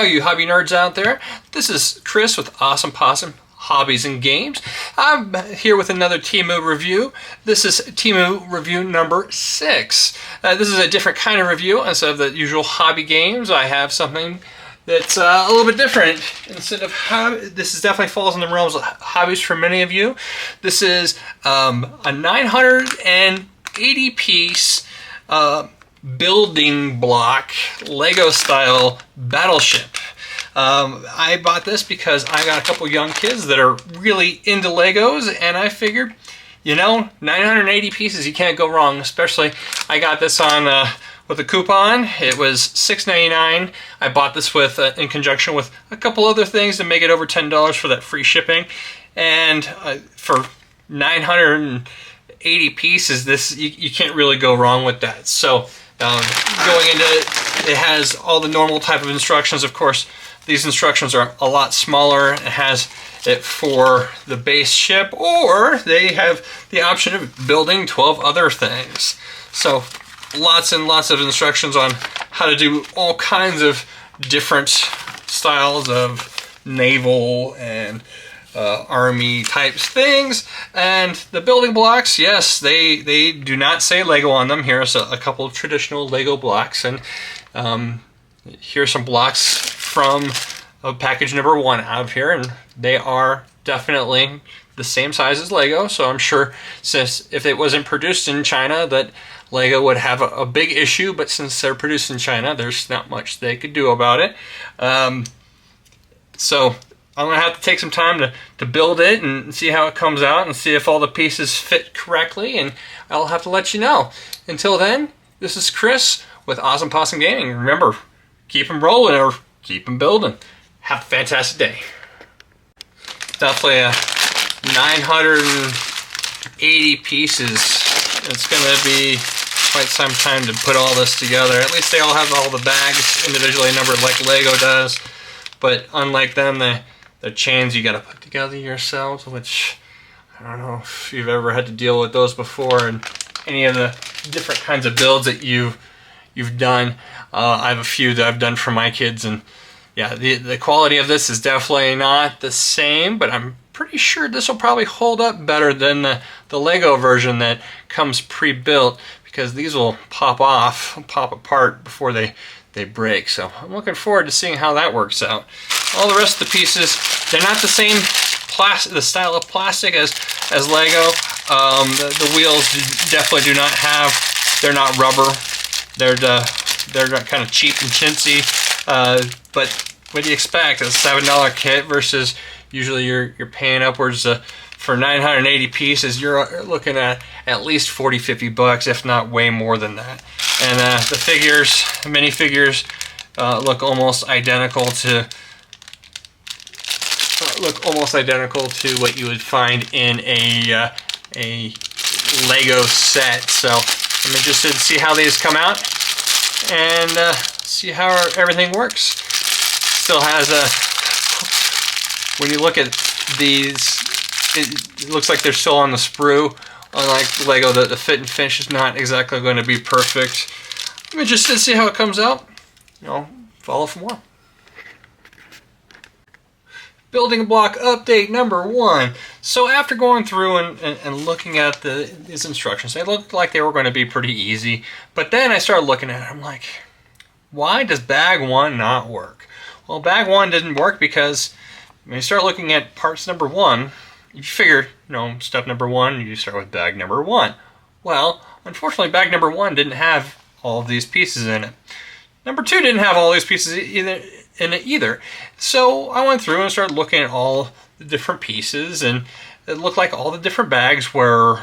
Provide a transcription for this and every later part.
you hobby nerds out there. This is Chris with Awesome Possum Hobbies and Games. I'm here with another Temu review. This is Temu review number 6. This is a different kind of review. Instead of the usual hobby games, I have something that's a little bit different. Instead of this definitely falls in the realms of hobbies for many of you. This is a 980 piece building block Lego style Battleship. I bought this because I got a couple young kids that are really into Legos, and I figured, you know, 980 pieces, you can't go wrong. Especially, I got this on with a coupon. It was $6.99. I bought this with in conjunction with a couple other things to make it over $10 for that free shipping. And for 980 pieces, this you can't really go wrong with that. So going into it, it has all the normal type of instructions. Of course, these instructions are a lot smaller. It has it for the base ship, or they have the option of building 12 other things. So lots and lots of instructions on how to do all kinds of different styles of naval and army types things. And the building blocks, yes, they do not say Lego on them. Here's a couple of traditional Lego blocks, and here's some blocks from package number 1 out of here, and they are definitely the same size as Lego. So I'm sure, since if it wasn't produced in China, that Lego would have a big issue, but since they're produced in China, there's not much they could do about it. So I'm going to have to take some time to build it and see how it comes out and see if all the pieces fit correctly, and I'll have to let you know. Until then, this is Chris with Awesome Possum Gaming. Remember, keep them rolling or keep them building. Have a fantastic day. Definitely a 980 pieces. It's going to be quite some time to put all this together. At least they all have all the bags individually numbered like Lego does. But unlike them, the chains you got to put together yourselves, which I don't know if you've ever had to deal with those before, and any of the different kinds of builds that you've done. I have a few that I've done for my kids, and yeah, the quality of this is definitely not the same, but I'm pretty sure this will probably hold up better than the Lego version that comes pre-built, because these will pop apart before they break. So I'm looking forward to seeing how that works out. All the rest of the pieces, they're not the same the style of plastic as Lego. The wheels definitely do not have, they're not rubber. They're kind of cheap and chintzy. But what do you expect? A $7 kit versus usually you're paying upwards for 980 pieces. You're looking at least 40-50 bucks, if not way more than that. And the figures, minifigures, look almost identical to what you would find in a Lego set. So I'm interested to see how these come out and see how everything works. Still has when you look at these, it looks like they're still on the sprue. Unlike Lego, the fit and finish is not exactly going to be perfect. I'm interested to see how it comes out. You know, follow for more. Building block update number 1. So after going through and looking at these instructions, they looked like they were going to be pretty easy. But then I started looking at it, I'm like, why does bag 1 not work? Well, bag 1 didn't work because when you start looking at parts number 1, you figure, you know, step number 1, you start with bag number 1. Well, unfortunately, bag number 1 didn't have all of these pieces in it. Number 2 didn't have all these pieces in it either. So I went through and started looking at all the different pieces, and it looked like all the different bags were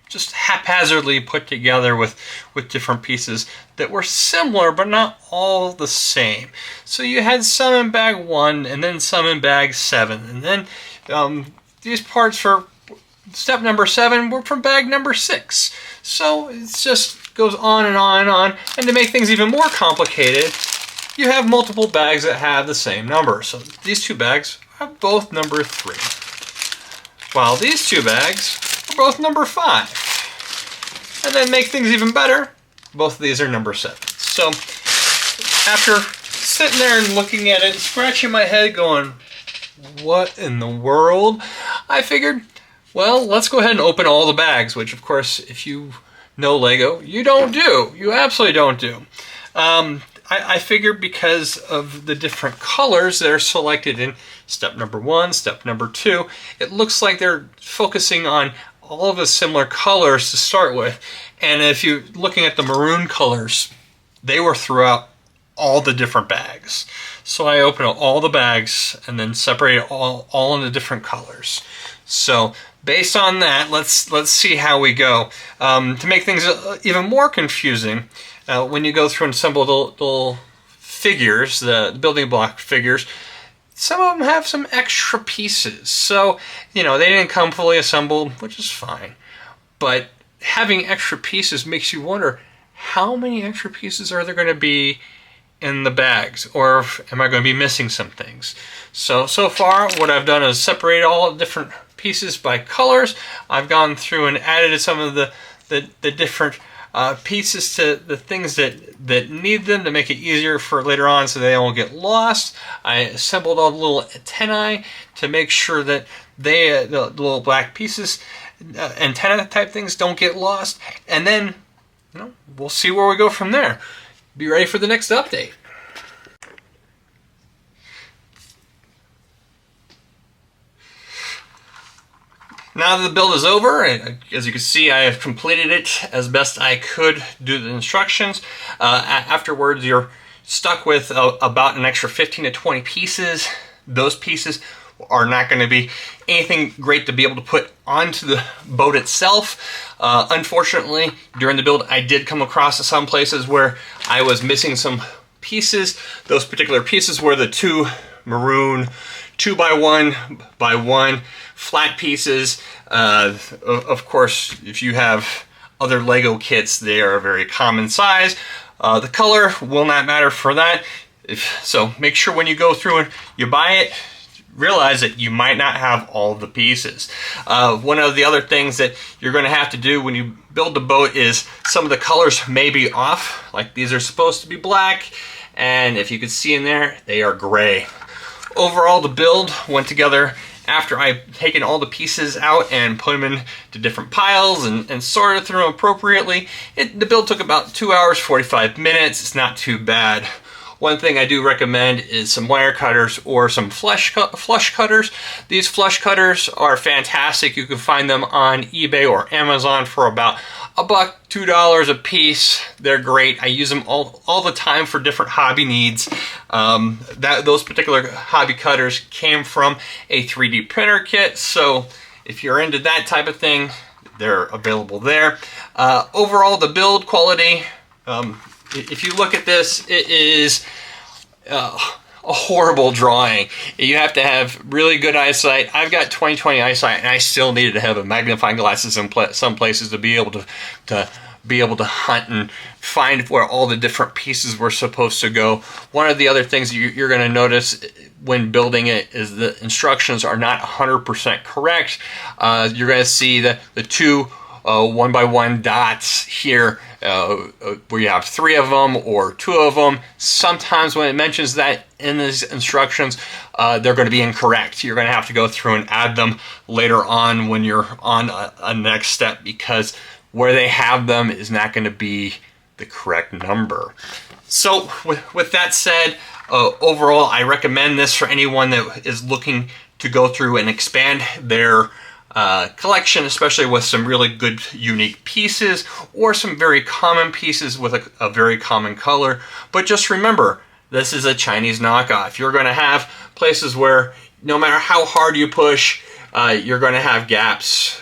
just haphazardly put together with different pieces that were similar but not all the same. So you had some in bag 1 and then some in bag 7, and then these parts for step number 7 were from bag number 6. So it just goes on and on and on. And to make things even more complicated, you have multiple bags that have the same number. So these 2 bags are both number 3, while these 2 bags are both number 5. And then make things even better, both of these are number 7. So after sitting there and looking at it, scratching my head going, what in the world? I figured, well, let's go ahead and open all the bags, which of course, if you know Lego, you don't do. You absolutely don't do. I figured because of the different colors that are selected in step number 1, step number 2, it looks like they're focusing on all of the similar colors to start with. And if you're looking at the maroon colors, they were throughout all the different bags. So I opened all the bags and then separated all into different colors. So based on that, let's see how we go. To make things even more confusing, when you go through and assemble the little figures, the building block figures, some of them have some extra pieces. So, you know, they didn't come fully assembled, which is fine. But having extra pieces makes you wonder, how many extra pieces are there going to be in the bags? Or am I going to be missing some things? So far, what I've done is separate all the different pieces by colors. I've gone through and added some of the different pieces to the things that need them to make it easier for later on so they don't get lost. I assembled all the little antennae to make sure that the little black pieces, antenna type things, don't get lost. And then, you know, we'll see where we go from there. Be ready for the next update. Now that the build is over, as you can see, I have completed it as best I could do the instructions. Afterwards, you're stuck with about an extra 15 to 20 pieces. Those pieces are not going to be anything great to be able to put onto the boat itself. Unfortunately, during the build, I did come across some places where I was missing some pieces. Those particular pieces were the 2 maroon 2x1x1 flat pieces. Of course, if you have other Lego kits, they are a very common size. The color will not matter for that. So make sure when you go through and you buy it, realize that you might not have all the pieces. One of the other things that you're going to have to do when you build the boat is some of the colors may be off. Like these are supposed to be black, and if you can see in there, they are gray. Overall, the build went together after I've taken all the pieces out and put them into different piles and sorted through them appropriately. The build took about 2 hours, 45 minutes. It's not too bad. One thing I do recommend is some wire cutters or some flush cutters. These flush cutters are fantastic. You can find them on eBay or Amazon for about $1, $2 a piece. They're great. I use them all the time for different hobby needs. Those particular hobby cutters came from a 3D printer kit, so if you're into that type of thing, they're available there. Overall, the build quality, if you look at this, it is a horrible drawing. You have to have really good eyesight. I've got 20/20 eyesight, and I still needed to have a magnifying glasses in some places to be able to hunt and find where all the different pieces were supposed to go. One of the other things you're going to notice when building it is the instructions are not 100% correct. You're going to see the 2 1x1 dots here, where you have 3 of them or 2 of them. Sometimes when it mentions that in these instructions, they're going to be incorrect. You're going to have to go through and add them later on when you're on a next step, because where they have them is not going to be the correct number. So with that said, overall, I recommend this for anyone that is looking to go through and expand their collection, especially with some really good unique pieces or some very common pieces with a very common color. But just remember, this is a Chinese knockoff. You're going to have places where no matter how hard you push, you're going to have gaps.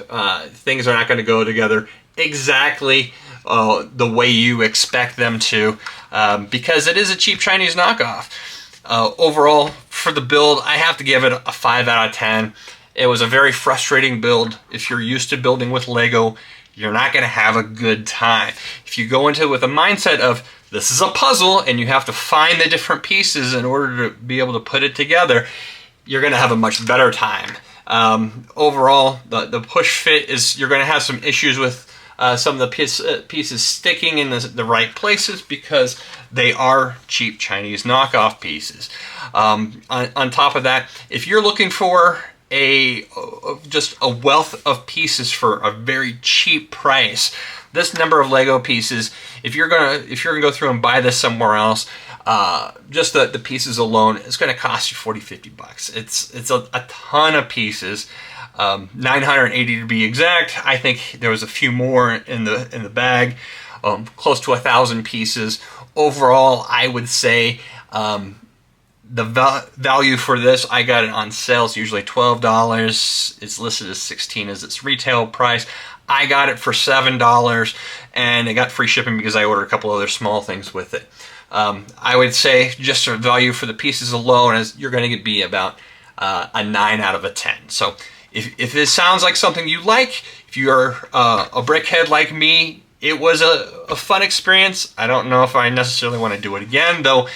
Things are not going to go together exactly the way you expect them to, because it is a cheap Chinese knockoff. Overall, for the build, I have to give it a 5 out of 10. It was a very frustrating build. If you're used to building with Lego, you're not going to have a good time. If you go into it with a mindset of, this is a puzzle and you have to find the different pieces in order to be able to put it together, you're going to have a much better time. Overall, the push fit is, you're going to have some issues with some of the pieces sticking in the right places because they are cheap Chinese knockoff pieces. On top of that, if you're looking for just a wealth of pieces for a very cheap price, this number of Lego pieces, if you're gonna go through and buy this somewhere else, just the pieces alone, it's gonna cost you 40-50 bucks. It's a ton of pieces. 980 to be exact. I think there was a few more in the bag, close to 1,000 pieces overall. I would say the value for this, I got it on sale. It's usually $12. It's listed as $16 as its retail price. I got it for $7, and I got free shipping because I ordered a couple other small things with it. I would say just the value for the pieces alone is you're going to be about a 9 out of a 10. So if this sounds like something you like, if you're a brickhead like me, it was a fun experience. I don't know if I necessarily want to do it again, though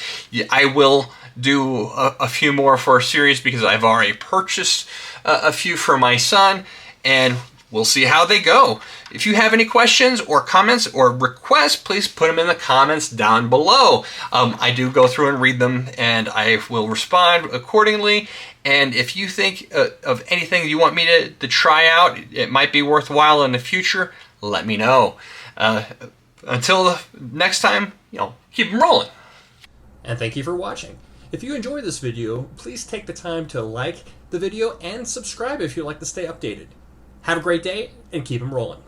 I will do a few more for a series because I've already purchased a few for my son, and we'll see how they go. If you have any questions or comments or requests, please put them in the comments down below. I do go through and read them, and I will respond accordingly. And if you think of anything you want me to try out, it might be worthwhile in the future, let me know. Until next time, keep them rolling. And thank you for watching. If you enjoyed this video, please take the time to like the video and subscribe if you'd like to stay updated. Have a great day, and keep them rolling.